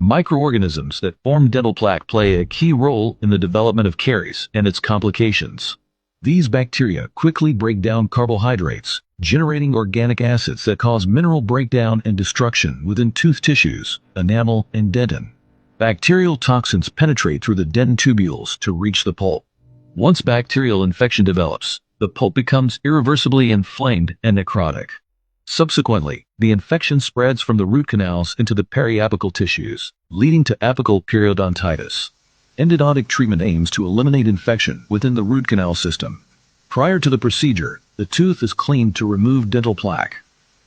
Microorganisms that form dental plaque play a key role in the development of caries and its complications. These bacteria quickly break down carbohydrates, generating organic acids that cause mineral breakdown and destruction within tooth tissues, enamel, and dentin. Bacterial toxins penetrate through the dentin tubules to reach the pulp. Once bacterial infection develops, the pulp becomes irreversibly inflamed and necrotic. Subsequently, the infection spreads from the root canals into the periapical tissues, leading to apical periodontitis. Endodontic treatment aims to eliminate infection within the root canal system. Prior to the procedure, the tooth is cleaned to remove dental plaque.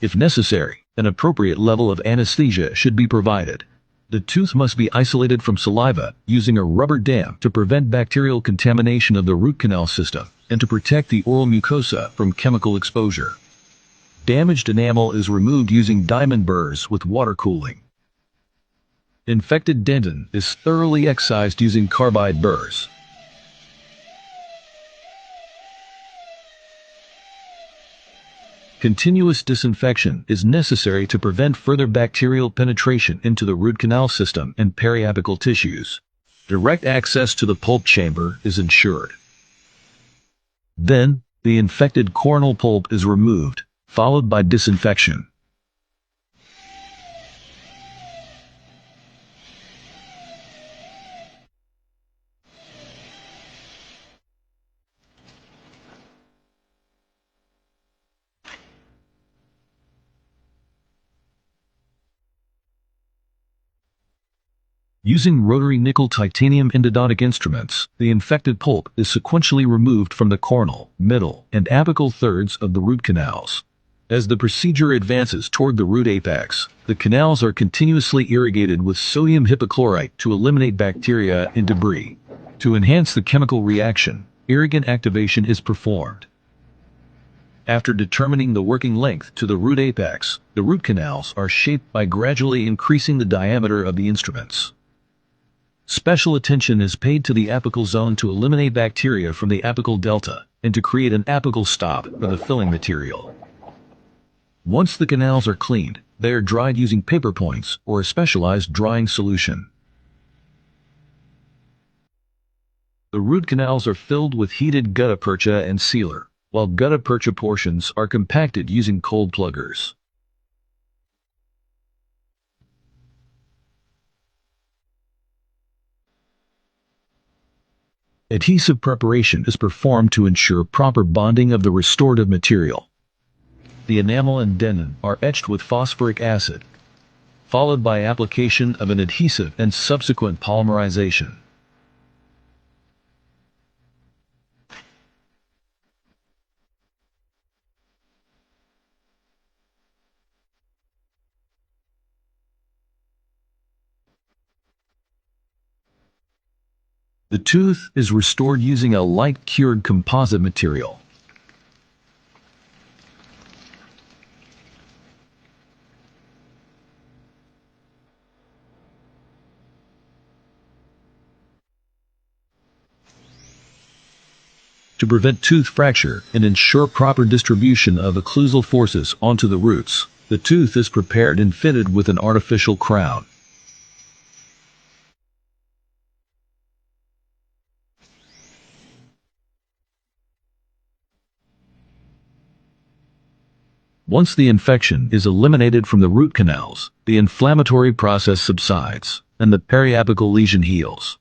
If necessary, an appropriate level of anesthesia should be provided. The tooth must be isolated from saliva using a rubber dam to prevent bacterial contamination of the root canal system and to protect the oral mucosa from chemical exposure. Damaged enamel is removed using diamond burrs with water cooling. Infected dentin is thoroughly excised using carbide burrs. Continuous disinfection is necessary to prevent further bacterial penetration into the root canal system and periapical tissues. Direct access to the pulp chamber is ensured. Then, the infected coronal pulp is removed, followed by disinfection. Using rotary nickel titanium endodontic instruments, the infected pulp is sequentially removed from the coronal, middle, and apical thirds of the root canals. As the procedure advances toward the root apex, the canals are continuously irrigated with sodium hypochlorite to eliminate bacteria and debris. To enhance the chemical reaction, irrigant activation is performed. After determining the working length to the root apex, the root canals are shaped by gradually increasing the diameter of the instruments. Special attention is paid to the apical zone to eliminate bacteria from the apical delta and to create an apical stop for the filling material. Once the canals are cleaned, they are dried using paper points or a specialized drying solution. The root canals are filled with heated gutta percha and sealer, while gutta percha portions are compacted using cold pluggers. Adhesive preparation is performed to ensure proper bonding of the restorative material. The enamel and dentin are etched with phosphoric acid, followed by application of an adhesive and subsequent polymerization. The tooth is restored using a light-cured composite material. To prevent tooth fracture and ensure proper distribution of occlusal forces onto the roots, the tooth is prepared and fitted with an artificial crown. Once the infection is eliminated from the root canals, the inflammatory process subsides, and the periapical lesion heals.